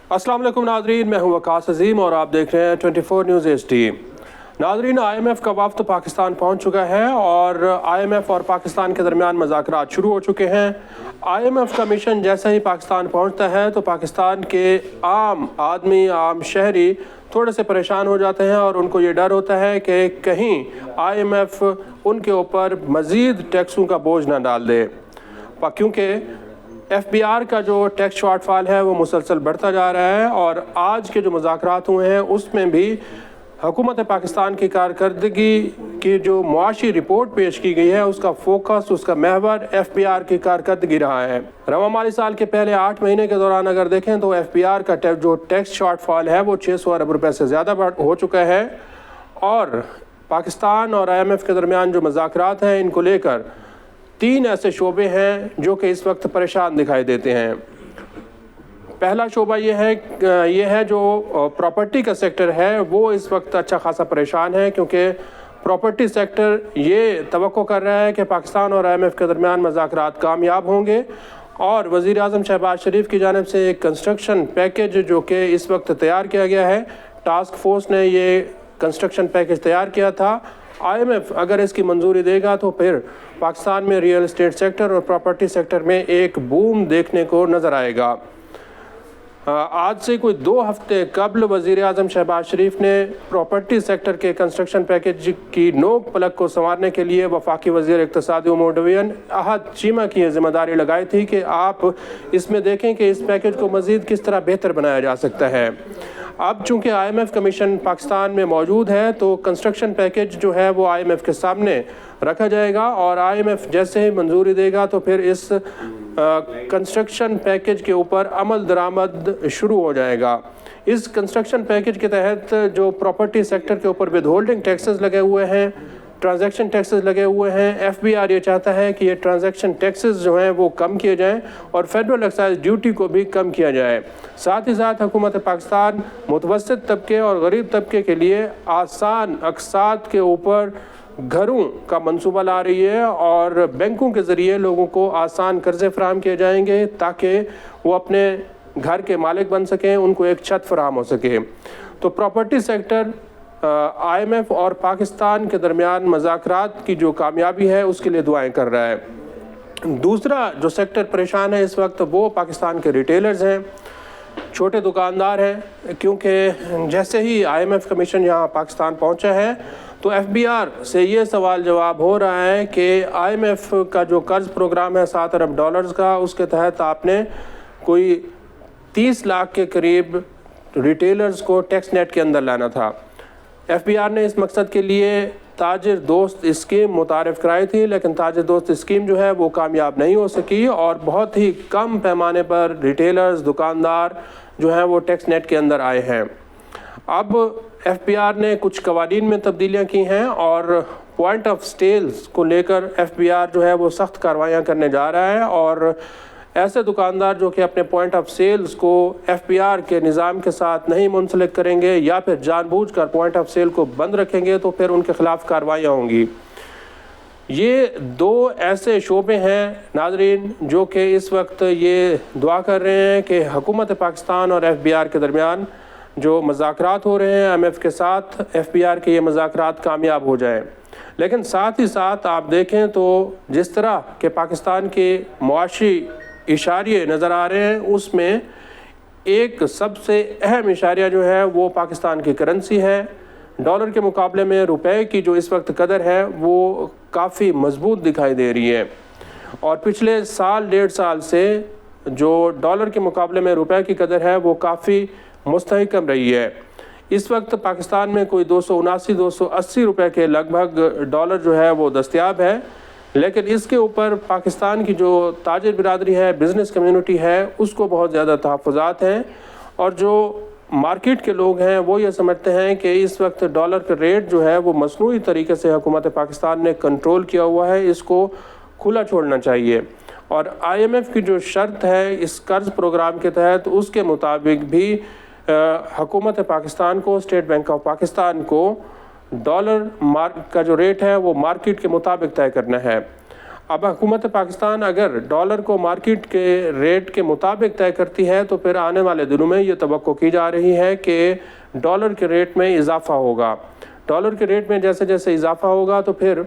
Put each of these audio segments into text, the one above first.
अस्सलाम वालेकुम नाज़रीन, मैं हूं वकास अजीम और आप देख रहे हैं 24 न्यूज़ HD। नाज़रीन, IMF का वफ़द पाकिस्तान पहुंच चुका है और IMF और पाकिस्तान के दरमियान मुज़ाकरात शुरू हो चुके हैं। IMF का मिशन जैसे ही पाकिस्तान पहुंचता है तो पाकिस्तान के आम आदमी, आम शहरी थोड़े से परेशान हो जाते हैं और उनको ये डर होता है कि कहीं IMF उनके ऊपर मज़ीद टैक्सों का बोझ ना डाल दे, क्योंकि FBR का जो टैक्स शॉर्टफॉल है वो मुसलसल बढ़ता जा रहा है। और आज के जो मुज़ाकरात हुए हैं उसमें भी हुकूमत पाकिस्तान की कारकर्दगी की जो मुआशी रिपोर्ट पेश की गई है उसका फोकस, उसका महवर FBR की कारकर्दगी रहा है। रवा माली साल के पहले 8 महीने के दौरान अगर देखें तो FBR का जो टैक्स शॉर्टफॉल है वो 600 अरब रुपये से ज़्यादा हो चुका है। और पाकिस्तान और IMF के दरमियान जो मुज़ाकरात हैं इनको लेकर 3 ऐसे शोबे हैं जो कि इस वक्त परेशान दिखाई देते हैं। पहला शोबा ये है जो प्रॉपर्टी का सेक्टर है वो इस वक्त अच्छा खासा परेशान है, क्योंकि प्रॉपर्टी सेक्टर ये तवक्को कर रहा है कि पाकिस्तान और IMF के दरमियान मुज़ाकरात कामयाब होंगे और वज़ीर आज़म शहबाज शरीफ की जानिब से एक कंस्ट्रक्शन पैकेज जो कि इस वक्त तैयार किया गया है, टास्क फोर्स ने ये कंस्ट्रक्शन पैकेज तैयार किया था। IMF अगर इसकी मंजूरी देगा तो फिर पाकिस्तान में रियल एस्टेट सेक्टर और प्रॉपर्टी सेक्टर में एक बूम देखने को नज़र आएगा। आज से कोई 2 हफ्ते कबल वज़ीर आज़म शहबाज शरीफ ने प्रॉपर्टी सेक्टर के कंस्ट्रक्शन पैकेज की नोक पलक को संवारने के लिए वफाकी वज़ीर इक़्तिसादी उमूर डिवीज़न अहद चीमा की जिम्मेदारी लगाई थी कि आप इसमें देखें कि इस पैकेज को मज़ीद किस तरह बेहतर बनाया जा सकता है। अब चूँकि IMF कमीशन पाकिस्तान में मौजूद है तो कंस्ट्रक्शन पैकेज जो है वो IMF के सामने रखा जाएगा और IMF जैसे ही मंजूरी देगा तो फिर इस कंस्ट्रक्शन पैकेज के ऊपर अमल दरामद शुरू हो जाएगा। इस कंस्ट्रक्शन पैकेज के तहत जो प्रॉपर्टी सेक्टर के ऊपर विद होल्डिंग टैक्सेस लगे हुए हैं, ट्रांजैक्शन टैक्सेस लगे हुए हैं, FBR ये चाहता है कि ये ट्रांजैक्शन टैक्सेस जो हैं वो कम किए जाएं और फेडरल एक्साइज ड्यूटी को भी कम किया जाए। साथ ही साथ हुकूमत पाकिस्तान मुतवस्सित तबके और गरीब तबके के लिए आसान अक़सात के ऊपर घरों का मंसूबा ला रही है और बैंकों के ज़रिए लोगों को आसान कर्ज़े फराहम किए जाएंगे ताकि वो अपने घर के मालिक बन सकें, उनको एक छत फराहम हो सके। तो प्रॉपर्टी सेक्टर IMF और पाकिस्तान के दरमियान मुज़ाकरात की जो कामयाबी है उसके लिए दुआएं कर रहा है। दूसरा जो सेक्टर परेशान है इस वक्त वो पाकिस्तान के रिटेलर्स हैं, छोटे दुकानदार हैं, क्योंकि जैसे ही IMF कमीशन यहाँ पाकिस्तान पहुँचा है तो FBR से ये सवाल जवाब हो रहा है कि IMF का जो कर्ज़ प्रोग्राम है 7 अरब डॉलर्स का, उसके तहत आपने कोई 30 लाख के करीब रिटेलर्स को टैक्स नेट के अंदर लाना था। FBR ने इस मकसद के लिए ताजिर दोस्त स्कीम मुतारिफ़ कराई थी, लेकिन ताजिर दोस्त स्कीम जो है वो कामयाब नहीं हो सकी और बहुत ही कम पैमाने पर रिटेलर्स, दुकानदार जो हैं वो टैक्स नेट के अंदर आए हैं। अब FBR ने कुछ कवानीन में तब्दीलियाँ की हैं और पॉइंट ऑफ सेल्स को लेकर FBR जो है वो सख्त कार्रवाइयाँ करने जा रहा है और ऐसे दुकानदार जो कि अपने पॉइंट ऑफ सेल्स को FBR के निज़ाम के साथ नहीं मुंसलिक करेंगे या फिर जानबूझकर पॉइंट ऑफ सेल को बंद रखेंगे तो फिर उनके ख़िलाफ़ कार्रवाइयाँ होंगी। ये 2 ऐसे शोबे हैं नाज़रीन जो कि इस वक्त ये दुआ कर रहे हैं कि हुकूमत पाकिस्तान और FBR के दरमियान जो मुज़ाकरात हो रहे हैं IMF के साथ, FBR के ये मुज़ाकरात कामयाब हो जाएं। लेकिन साथ ही साथ आप देखें तो जिस तरह के पाकिस्तान के मुआशी इशारे नज़र आ रहे हैं उसमें एक सबसे अहम इशारा जो है वो पाकिस्तान की करेंसी है। डॉलर के मुकाबले में रुपए की जो इस वक्त कदर है वो काफ़ी मजबूत दिखाई दे रही है और पिछले साल 1.5 साल से जो डॉलर के मुकाबले में रुपए की कदर है वो काफ़ी मुस्तहकम रही है। इस वक्त पाकिस्तान में कोई 279-280 रुपये के लगभग डॉलर जो है वो दस्तयाब है, लेकिन इसके ऊपर पाकिस्तान की जो ताजिर बिरादरी है, बिज़नेस कम्युनिटी है, उसको बहुत ज़्यादा तहफ़्फ़ुज़ात हैं और जो मार्केट के लोग हैं वो ये समझते हैं कि इस वक्त डॉलर का रेट जो है वो मसनूई तरीके से हुकूमत पाकिस्तान ने कंट्रोल किया हुआ है, इसको खुला छोड़ना चाहिए। और IMF की जो शर्त है इस कर्ज़ प्रोग्राम के तहत उसके मुताबिक भी हुकूमत पाकिस्तान को, स्टेट बैंक ऑफ पाकिस्तान को डॉलर का जो रेट है वो मार्केट के मुताबिक तय करना है। اب حکومت پاکستان اگر ڈالر کو مارکیٹ کے ریٹ کے مطابق طے کرتی ہے تو پھر آنے والے دنوں میں یہ توقع کی جا رہی ہے کہ ڈالر کے ریٹ میں اضافہ ہوگا. ڈالر کے ریٹ میں جیسے جیسے اضافہ ہوگا تو پھر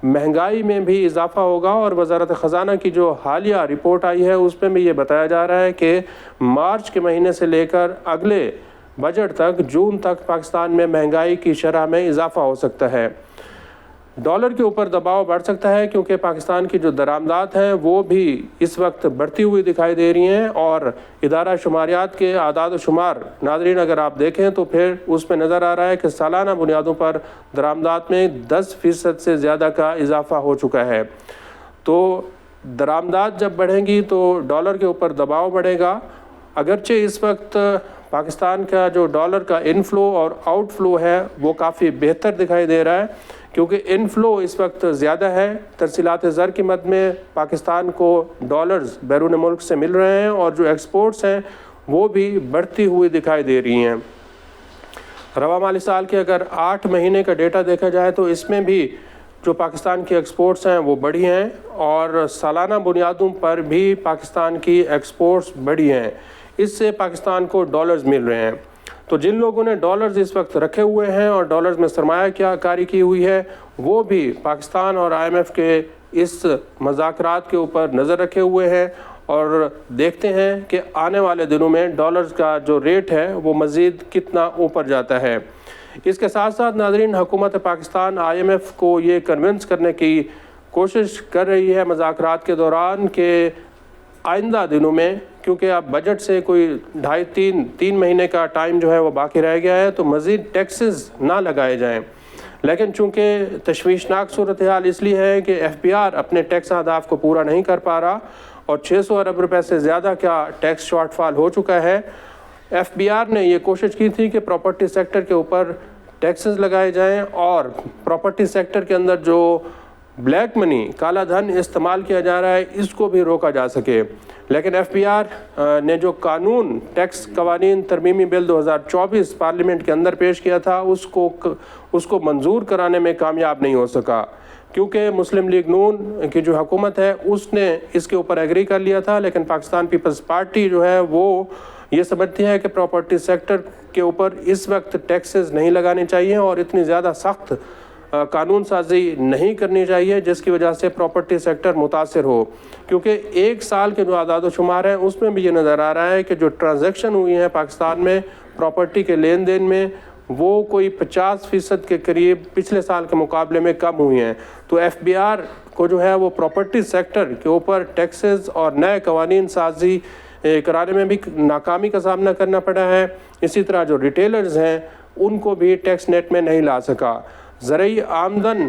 مہنگائی میں بھی اضافہ ہوگا. اور وزارت خزانہ کی جو حالیہ رپورٹ آئی ہے اس میں بھی یہ بتایا جا رہا ہے کہ مارچ کے مہینے سے لے کر اگلے بجٹ تک جون تک پاکستان میں مہنگائی کی شرح میں اضافہ ہو سکتا ہے. ڈالر کے اوپر دباؤ بڑھ سکتا ہے کیونکہ پاکستان کی جو درآمدات ہیں وہ بھی اس وقت بڑھتی ہوئی دکھائی دے رہی ہیں. اور ادارہ شماریات کے اعداد و شمار ناظرین اگر آپ دیکھیں تو پھر اس میں نظر آ رہا ہے کہ سالانہ بنیادوں پر درآمدات میں 10% سے زیادہ کا اضافہ ہو چکا ہے. تو درآمدات جب بڑھیں گی تو ڈالر کے اوپر دباؤ بڑھے گا. اگرچہ اس وقت پاکستان کا جو ڈالر کا انفلو اور آؤٹ فلو ہے وہ کافی بہتر دکھائی دے رہا ہے کیونکہ انفلو اس وقت زیادہ ہے. ترسیلات زر کی مد میں پاکستان کو ڈالرز بیرون ملک سے مل رہے ہیں اور جو ایکسپورٹس ہیں وہ بھی بڑھتی ہوئی دکھائی دے رہی ہیں. رواں مالی سال کے اگر 8 مہینے کا ڈیٹا دیکھا جائے تو اس میں بھی جو پاکستان کی ایکسپورٹس ہیں وہ بڑھی ہیں اور سالانہ بنیادوں پر بھی پاکستان کی ایکسپورٹس بڑھی ہیں. اس سے پاکستان کو ڈالرز مل رہے ہیں. تو جن لوگوں نے ڈالرز اس وقت رکھے ہوئے ہیں اور ڈالرز میں سرمایہ کاری کی ہوئی ہے وہ بھی پاکستان اور IMF کے اس مذاکرات کے اوپر نظر رکھے ہوئے ہیں اور دیکھتے ہیں کہ آنے والے دنوں میں ڈالرز کا جو ریٹ ہے وہ مزید کتنا اوپر جاتا ہے. اس کے ساتھ ساتھ ناظرین حکومت پاکستان IMF کو یہ کنونس کرنے کی کوشش کر رہی ہے مذاکرات کے دوران کہ آئندہ دنوں میں کیونکہ اب بجٹ سے کوئی 2.5-3 مہینے کا ٹائم جو ہے وہ باقی رہ گیا ہے تو مزید ٹیکسز نہ لگائے جائیں. لیکن چونکہ تشویشناک صورتحال اس لیے ہے کہ FBR اپنے ٹیکس اہداف کو پورا نہیں کر پا رہا اور 600 ارب روپے سے زیادہ کا ٹیکس شارٹ فال ہو چکا ہے. FBR نے یہ کوشش کی تھی کہ پراپرٹی سیکٹر کے اوپر ٹیکسز لگائے جائیں اور پراپرٹی سیکٹر کے اندر جو بلیک منی کالا دھن استعمال کیا جا رہا ہے اس کو بھی روکا جا سکے. لیکن FBR نے جو قانون ٹیکس قوانین ترمیمی بل 2024 پارلیمنٹ کے اندر پیش کیا تھا اس کو منظور کرانے میں کامیاب نہیں ہو سکا کیونکہ مسلم لیگ نون کی جو حکومت ہے اس نے اس کے اوپر ایگری کر لیا تھا. لیکن پاکستان پیپلز پارٹی جو ہے وہ یہ سمجھتی ہے کہ پراپرٹی سیکٹر کے اوپر اس وقت ٹیکسز نہیں لگانے چاہیے اور اتنی زیادہ سخت قانون سازی نہیں کرنی چاہیے جس کی وجہ سے پراپرٹی سیکٹر متاثر ہو. کیونکہ ایک سال کے جو اعداد و شمار ہیں اس میں بھی یہ نظر آ رہا ہے کہ جو ٹرانزیکشن ہوئی ہیں پاکستان میں پراپرٹی کے لین دین میں وہ کوئی 50% کے قریب پچھلے سال کے مقابلے میں کم ہوئی ہیں. تو FBR کو جو ہے وہ پراپرٹی سیکٹر کے اوپر ٹیکسز اور نئے قوانین سازی کرانے میں بھی ناکامی کا سامنا کرنا پڑا ہے. اسی طرح جو ریٹیلرز ہیں ان کو بھی ٹیکس نیٹ میں نہیں لا سکا. زرعی آمدن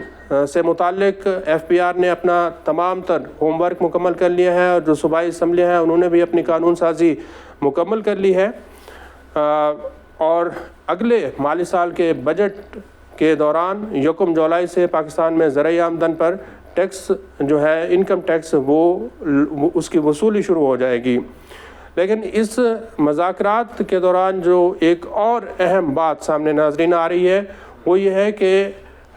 سے متعلق FBR نے اپنا تمام تر ہوم ورک مکمل کر لیا ہے اور جو صوبائی اسمبلیاں ہیں انہوں نے بھی اپنی قانون سازی مکمل کر لی ہے اور اگلے مالی سال کے بجٹ کے دوران 1 جولائی سے پاکستان میں زرعی آمدن پر ٹیکس جو ہے انکم ٹیکس وہ اس کی وصولی شروع ہو جائے گی. لیکن اس مذاکرات کے دوران جو ایک اور اہم بات سامنے ناظرین آ رہی ہے وہ یہ ہے کہ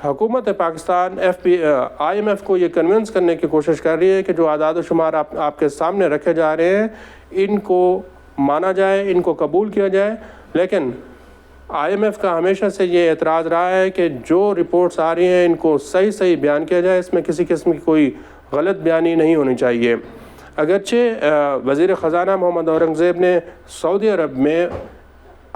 حکومت پاکستان IMF کو یہ کنونس کرنے کی کوشش کر رہی ہے کہ جو اعداد و شمار آپ کے سامنے رکھے جا رہے ہیں ان کو مانا جائے, ان کو قبول کیا جائے. لیکن IMF کا ہمیشہ سے یہ اعتراض رہا ہے کہ جو رپورٹس آ رہی ہیں ان کو صحیح بیان کیا جائے, اس میں کسی قسم کی کوئی غلط بیانی نہیں ہونی چاہیے. اگرچہ وزیر خزانہ محمد اورنگزیب نے سعودی عرب میں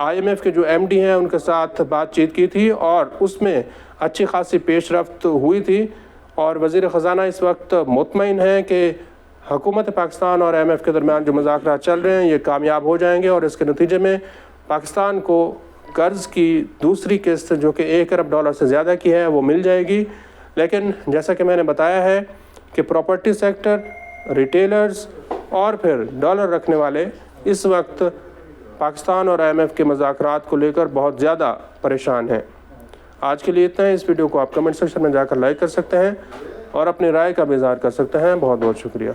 IMF کے جو MD ہیں ان کے ساتھ بات چیت کی تھی اور اس میں اچھی خاصی پیش رفت ہوئی تھی اور وزیر خزانہ اس وقت مطمئن ہیں کہ حکومت پاکستان اور IMF کے درمیان جو مذاکرات چل رہے ہیں یہ کامیاب ہو جائیں گے اور اس کے نتیجے میں پاکستان کو قرض کی دوسری قسط جو کہ $1 ارب سے زیادہ کی ہے وہ مل جائے گی. لیکن جیسا کہ میں نے بتایا ہے کہ پراپرٹی سیکٹر, ریٹیلرز اور پھر ڈالر رکھنے والے اس وقت پاکستان اور IMF کے مذاکرات کو لے کر بہت زیادہ پریشان ہیں. آج کے لیے اتنا ہے. اس ویڈیو کو آپ کمنٹ سیکشن میں جا کر لائک کر سکتے ہیں اور اپنی رائے کا بھی اظہار کر سکتے ہیں. بہت بہت شکریہ.